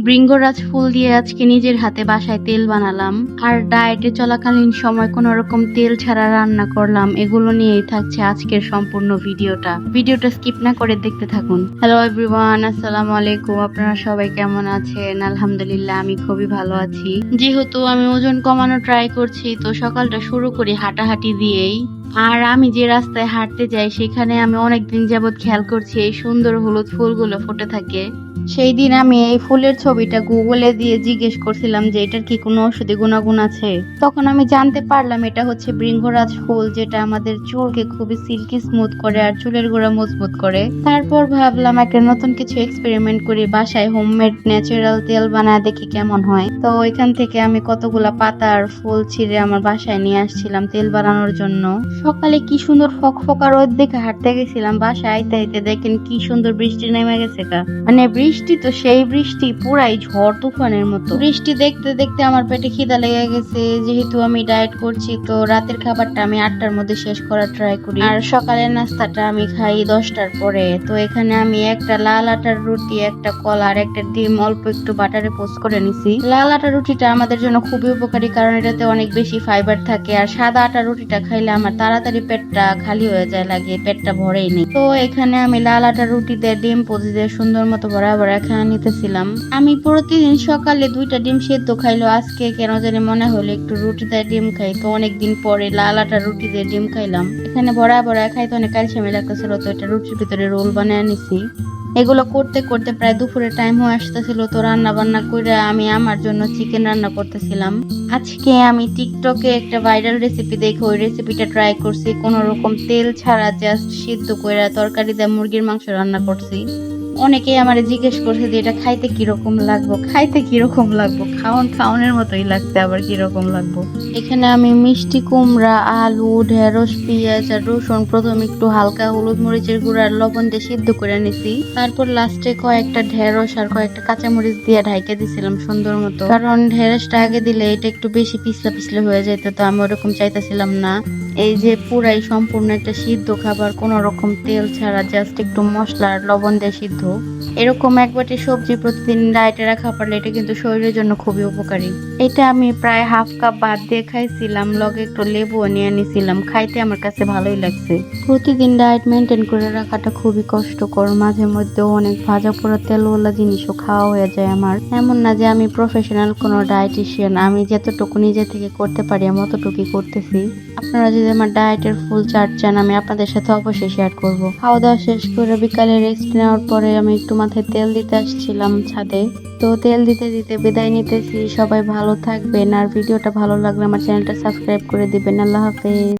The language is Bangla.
ভৃঙ্গরাজ ফুল দিয়ে আজকে নিজের হাতে বাসায় তেল বানালাম, আর ডায়েটে চলাকালীন সময় কোন রকম তেল ছাড়া রান্না করলাম। এগুলো নিয়েই থাকছে আজকের সম্পূর্ণ ভিডিওটা স্কিপ না করে দেখতে থাকুন। হ্যালো এভরিওয়ান, আসসালামু আলাইকুম। আপনারা সবাই কেমন আছেন? আলহামদুলিল্লাহ, আমি খুবই ভালো আছি। যেহেতু আমি ওজন কমানো ট্রাই করছি, তো সকালটা শুরু করি হাঁটাহাঁটি দিয়েই। আর আমি যে রাস্তায় হাঁটতে যাই সেখানে আমি অনেকদিন যাবৎ খেয়াল করছি এই সুন্দর হলুদ ফুলগুলো ফুটে থাকে। সেই দিন আমি এই ফুলের ছবিটা গুগলে দিয়ে জিজ্ঞেস করছিলাম যে এটার কি কোনো ঔষধি গুণাগুণ আছে। তখন আমি জানতে পারলাম এটা হচ্ছে ভৃঙ্গরাজ ফুল, যেটা আমাদের চুলকে খুবই সিল্কি স্মুথ করে আর চুলের গোড়া মজবুত করে। তারপর ভাবলাম একটা নতুন কিছু এক্সপেরিমেন্ট করি, বাসায় হোমমেড ন্যাচারাল তেল বানায় দেখি কেমন হয়। তো এখান থেকে আমি কতগুলা পাতা আর ফুল ছিঁড়ে আমার বাসায় নিয়ে আসছিলাম তেল বানানোর জন্য। সকালে কি সুন্দর ফকফকা রোদ দেখে হাঁটতে গেছিলাম, বাসায় আইতে আইতে দেখেন কি সুন্দর বৃষ্টি নেমে গেছে। মানে বৃষ্টি তো সেই বৃষ্টি, পুরাই ঝড় তুফানের মতো বৃষ্টি। দেখতে দেখতে আমার পেটে খিদা লেগে গেছে। যেহেতু আমি ডায়েট করছি, তো রাতের খাবারটা আমি 8টার মধ্যে শেষ করার ট্রাই করি, আর সকালের নাস্তাটা আমি খাই 10টার পরে। তো এখানে আমি একটা লাল আটার রুটি, একটা কলা আর একটা ডিম অল্প একটু বাটারে পোস্ট করে নিছি। লাল আটার রুটিটা আমাদের জন্য খুবই উপকারী, কারণ এটাতে অনেক বেশি ফাইবার থাকে। আর সাদা আটার রুটিটা খাইলে আমার তাড়াতাড়ি পেটটা খালি হয়ে যায়, লাগে পেটটা ভরেই নেই। তো এখানে আমি লাল আটার রুটিতে ডিম পোস্ট দিয়ে সুন্দর মতো ভরা ভরা খেয়ে নিতেছিলাম। আমি প্রতিদিন সকালে 2টা ডিম সেদ্ধ খাইলো, আজকে কেন জানি মনে হলো একটু রুটি দিয়ে ডিম খাই। তো অনেকদিন পরে লাল আটার রুটি দিয়ে ডিম খাইলাম। এখানে ভরা ভরা খাইতে অনেক ক্যালসিয়াম লাগতেছিল, তো এটা রুটির ভিতরে রোল বানিয়ে নিছি। এগুলো করতে করতে প্রায় দুপুরে টাইম হয়ে আসতেছিল। তো রান্না বান্না করে আমি আমার জন্য চিকেন রান্না করতেছিলাম। আজকে আমি টিকটকে একটা ভাইরাল রেসিপি দেখে ওই রেসিপিটা ট্রাই করছি। কোনো রকম তেল ছাড়া জাস্ট সিদ্ধ করে তরকারি দিয়ে মুরগির মাংস রান্না করছি। অনেকেই আমারে জিজ্ঞেস করছে যে এটা খাইতে কিরকম লাগবো। খাওনের মতোই লাগছে, আবার কিরকম লাগবো। এখানে আমি মিষ্টি কুমড়া, আলু, ঢেঁড়স, পেঁয়াজ আর রসুন প্রথমে একটু হালকা হলুদ মরিচের গুঁড়া আর লবণ দিয়ে সিদ্ধ করে নিছি। তারপর লাস্টে কয়েকটা ঢেঁড়স আর কয়েকটা কাঁচামরিচ দিয়ে ঢাইকে দিছিলাম সুন্দর মতো, কারণ ঢেঁড়সটা আগে দিলে এটা একটু বেশি পিছলা পিছলে হয়ে যেত, তো আমি ওরকম চাইতেছিলাম না। এই যে পুরাই সম্পূর্ণ একটা সিদ্ধ খাবার, কোন রকম তেল ছাড়া, জাস্ট একটু মশলা আর লবণ দিয়ে সিদ্ধ। এরকম এক বাটি সবজি প্রতিদিন ডায়েটে রাখা পারলে এটা কিন্তু শরীরের জন্য খুবই উপকারী। এটা আমি প্রায় হাফ কাপ ভাত দিয়ে খাইছিলাম, লগে একটু লেবুও নিয়ে নিছিলাম। খাইতে আমার কাছে ভালোই লাগছে। প্রতিদিন ডায়েট মেনটেন করে রাখাটা খুবই কষ্টকর, মাঝে মধ্যে অনেক ভাজা পোড়া তেলওয়ালা জিনিসও খাওয়া হয়ে যায় আমার। এমন না যে আমি প্রফেশনাল কোনো ডায়েটিশিয়ান, আমি যতটুকু নিজে থেকে করতে পারি আমি অতটুকুই করতেছি। আপনারা যদি আমার ডায়েটের ফুল চার্ট চান, আমি আপনাদের সাথে অবশ্যই শেয়ার করব। খাওয়া দাওয়া শেষ করে বিকালে রেস্ট নেওয়ার পরে আমি একটু মাথায় তেল দিতে আসছিলাম ছাদে। তো তেল দিতে দিতে বিদায় নিতেছি। সবাই ভালো থাকবেন, আর ভিডিওটা ভালো লাগলে আমার চ্যানেলটা সাবস্ক্রাইব করে দিবেন। আল্লাহ হাফেজ।